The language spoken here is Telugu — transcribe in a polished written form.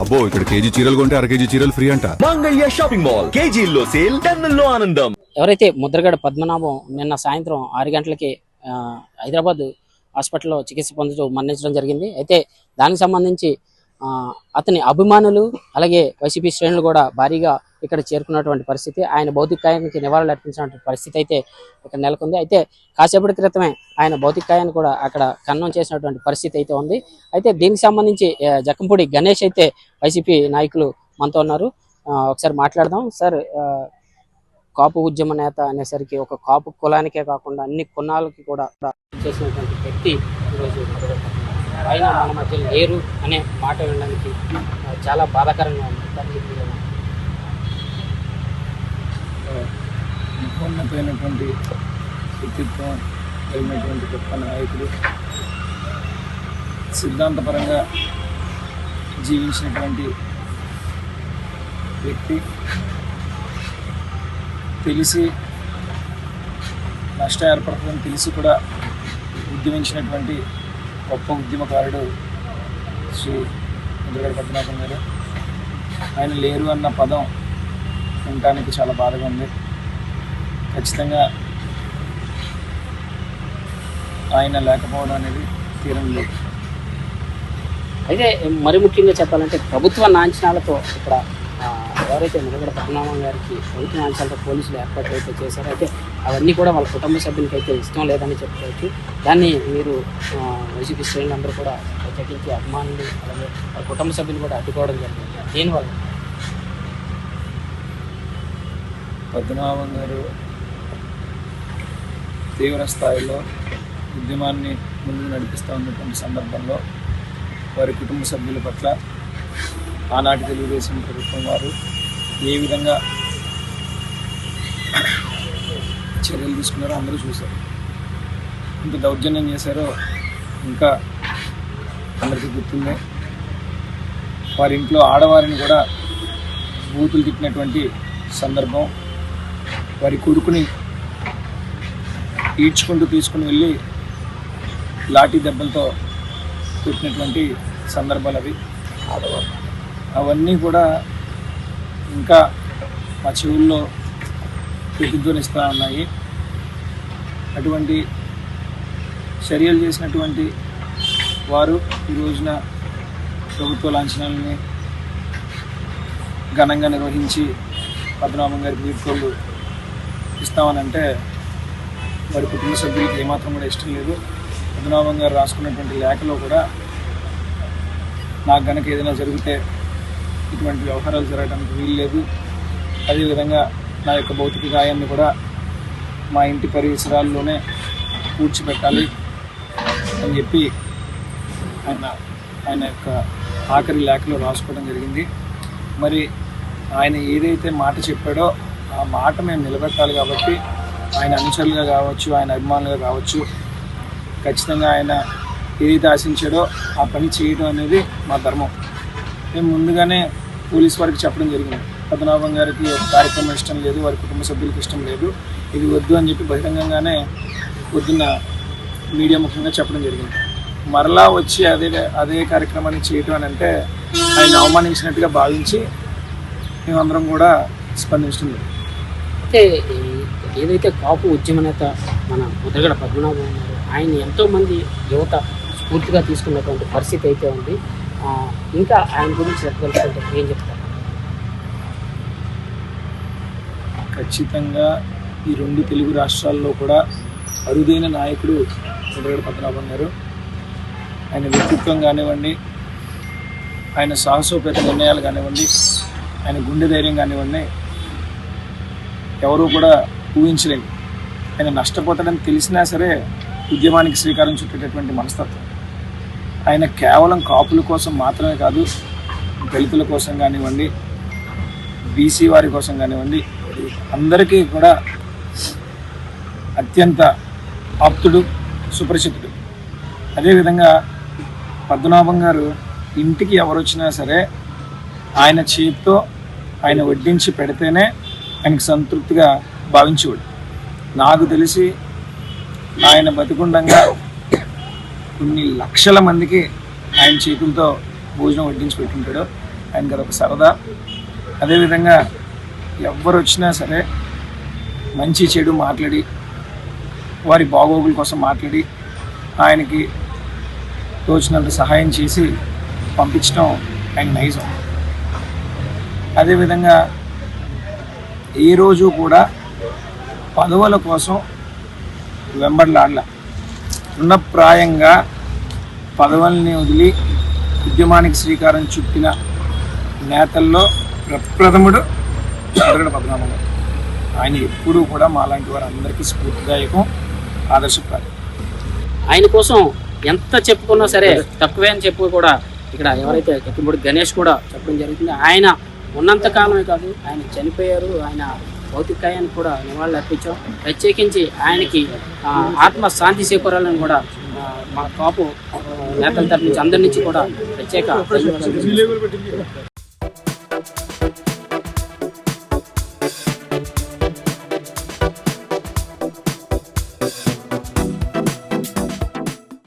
అబ్బో ఇక్కడ కేజీ చీరలు కొంటే అర కేజీ చీరలు ఫ్రీ అంట. మంగళ్య షాపింగ్ మాల్, కేజీల్లో సేల్, టన్నుల్లో ఆనందం. ఎవరైతే ముద్రగడ పద్మనాభం నిన్న సాయంత్రం 6 గంటలకి హైదరాబాద్ హాస్పిటల్లో చికిత్స పొందుతూ మరణించడం జరిగింది. అయితే దానికి సంబంధించి అతని అభిమానులు అలాగే వైసీపీ శ్రేణులు కూడా భారీగా ఇక్కడ చేరుకున్నటువంటి పరిస్థితి, ఆయన భౌతికాయానికి నివాళులు అర్పించినటువంటి పరిస్థితి అయితే ఇక్కడ నెలకొంది. అయితే కాసేపటి క్రితమే ఆయన భౌతికాయాన్ని కూడా అక్కడ ఖననం చేసినటువంటి పరిస్థితి అయితే ఉంది. అయితే దీనికి సంబంధించి జక్కంపూడి గణేష్ అయితే వైసీపీ నాయకులు మనతో ఉన్నారు. ఒకసారి మాట్లాడదాం. సార్, కాపు ఉద్యమ నేత అనేసరికి ఒక కాపు కులానికే కాకుండా అన్ని కులాలకి కూడా చేసినటువంటి వ్యక్తి ఈరోజు ఆయన మన మధ్య లేరు అనే మాట వినడానికి చాలా బాధాకరంగా ఉంది. ఉన్నతమైనటువంటి వ్యక్తిత్వం కలిగినటువంటి గొప్ప నాయకుడు, సిద్ధాంతపరంగా జీవించినటువంటి వ్యక్తి, తెలిసి నష్టం ఏర్పడుతుందని తెలిసి కూడా ఉద్యమించినటువంటి గొప్ప ఉద్యమకారుడు శ్రీ ముద్రగడ పద్మనాభం గారు. ఆయన లేరు అన్న పదం వినడానికి చాలా బాధగా ఉంది. ఖచ్చితంగా ఆయన లేకపోవడం అనేది తీరం లేదు. అయితే మరి ముఖ్యంగా చెప్పాలంటే ప్రభుత్వ లాంఛనాలతో ఇక్కడ ఎవరైతే ముద్రగడ పద్మనాభం గారికి ప్రభుత్వ లాంఛనాలతో పోలీసులు ఏర్పాట్లు అయితే చేశారో, అయితే అవన్నీ కూడా వాళ్ళ కుటుంబ సభ్యులకి అయితే ఇష్టం లేదని చెప్పుకోవచ్చు. దాన్ని మీరు వైసీపీ శ్రేణులు అందరూ కూడా ప్రత్యేకించి అభిమానులు అలాగే వాళ్ళ కుటుంబ సభ్యులు కూడా అడ్డుకోవడం జరిగింది. దీనివల్ల పద్మనాభం గారు తీవ్ర స్థాయిలో ఉద్యమాన్ని ముందుకు నడిపిస్తూ ఉన్నటువంటి సందర్భంలో వారి కుటుంబ సభ్యుల పట్ల ఆనాటి తెలుగుదేశం ప్రభుత్వం వారు ఏ విధంగా చర్యలు తీసుకున్నారో అందరూ చూశారు. ఇంత దౌర్జన్యం చేశారో ఇంకా అందరికీ గుర్తుందే. వారి ఇంట్లో ఆడవారిని కూడా బూతులు తిట్టినటువంటి సందర్భం, వారి కొడుకుని ఈడ్చుకుంటూ తీసుకుని వెళ్ళి లాఠీ దెబ్బలతో పెట్టినటువంటి సందర్భాలు అవి. అవన్నీ కూడా ఇంకా మా చెవుల్లో ప్రతిధ్వనిస్తూ ఉన్నాయి. అటువంటి చర్యలు చేసినటువంటి వారు ఈ రోజున ప్రభుత్వ లాంఛనాలని ఘనంగా నిర్వహించి పద్మనాభం గారికి వీడ్కోళ్ళు ఇస్తామనంటే వారి కుటుంబ సభ్యులకి ఏమాత్రం కూడా ఇష్టం లేదు. పద్మనాభం గారు రాసుకున్నటువంటి లేఖలో కూడా నాకు కనుక ఏదైనా జరిగితే ఇటువంటి వ్యవహారాలు జరగడానికి వీలు లేదు, అదేవిధంగా నా యొక్క భౌతిక గాయాన్ని కూడా మా ఇంటి పరిసరాల్లోనే పూడ్చిపెట్టాలి అని చెప్పి ఆయన యొక్క ఆఖరి లేఖలో రాసుకోవడం జరిగింది. మరి ఆయన ఏదైతే మాట చెప్పాడో ఆ మాట మేము నిలబెట్టాలి కాబట్టి ఆయన అనుచరులుగా కావచ్చు, ఆయన అభిమానులుగా కావచ్చు, ఖచ్చితంగా ఆయన ఏదైతే ఆశించాడో ఆ పని చేయడం అనేది మా ధర్మం. మేము ముందుగానే పోలీస్ వారికి చెప్పడం జరిగింది, పద్మనాభం గారికి కార్యక్రమం ఇష్టం లేదు, వారి కుటుంబ సభ్యులకి ఇష్టం లేదు, ఇది వద్దు అని చెప్పి బహిరంగంగానే పొద్దున్న మీడియా ముఖ్యంగా చెప్పడం జరిగింది. మరలా వచ్చి అదే కార్యక్రమాన్ని చేయటం అని అంటే ఆయన అవమానించినట్టుగా భావించి మేమందరం కూడా స్పందించడం. అయితే ఏదైతే కాపు ఉద్యమ నేత మన ముద్రగడ పద్మనాభం ఉన్నారు, ఆయన ఎంతోమంది యువత స్ఫూర్తిగా తీసుకున్నటువంటి పరిస్థితి అయితే ఉంది. ఇంకా ఆయన గురించి చెప్పగలుగుతుంటే ఏం చెప్తారు? ఖచ్చితంగా ఈ 2 తెలుగు రాష్ట్రాల్లో కూడా అరుదైన నాయకుడు ముద్రగడ పద్మనాభం గారు. ఆయన వ్యక్తిత్వం కానివ్వండి, ఆయన సాహసోపేత నిర్ణయాలు కానివ్వండి, ఆయన గుండె ధైర్యం కానివ్వండి, ఎవరూ కూడా ఊహించలేము. ఆయన నష్టపోతాడని తెలిసినా సరే ఉద్యమానికి శ్రీకారం చుట్టేటటువంటి మనస్తత్వం. ఆయన కేవలం కాపుల కోసం మాత్రమే కాదు, దళితుల కోసం కానివ్వండి, బీసీ వారి కోసం కానివ్వండి, అందరికీ కూడా అత్యంత ఆప్తుడు, సుపరిచితుడు. అదేవిధంగా పద్మనాభం గారు ఇంటికి ఎవరు వచ్చినా సరే ఆయన చేతితో ఆయన వడ్డించి పెడితేనే ఆయనకు సంతృప్తిగా భావించేవాడు. నాకు తెలిసి ఆయన బతికుండంగా కొన్ని లక్షల మందికి ఆయన చేతులతో భోజనం వడ్డించి పెట్టుంటాడు. ఆయనకి అదొక సరదా. అదేవిధంగా ఎవరు వచ్చినా సరే మంచి చెడు మాట్లాడి వారి బాగోగుల కోసం మాట్లాడి ఆయనకి తోచినంత సహాయం చేసి పంపించడం ఆయన నైజం. అదేవిధంగా ఏ రోజు కూడా పదవుల కోసం వెంబడలాడల, రుణప్రాయంగా పదవుల్ని వదిలి ఉద్యమానికి శ్రీకారం చుట్టిన నేతల్లో ప్రప్రథముడు అదరగడ పద్మనాభం గారు. ఆయన ఎప్పుడూ కూడా మాలాంటి వారు అందరికీ స్ఫూర్తిదాయకం, ఆదర్శప్రాయం. ఆయన కోసం ఎంత చెప్పుకున్నా సరే తక్కువే అని చెప్పి కూడా ఇక్కడ ఎవరైతే కక్కింపూడి గణేష్ కూడా చెప్పడం జరుగుతుంది. ఆయన ఉన్నంత కాలమే కాదు, ఆయన చనిపోయారు, ఆయన భౌతికాయానికి కూడా నివాళులు అర్పించాం. ప్రత్యేకించి ఆయనకి ఆత్మ శాంతి చేకూరాలని కూడా మా కాపు నేతల తరఫు నుంచి అందరి నుంచి కూడా ప్రత్యేక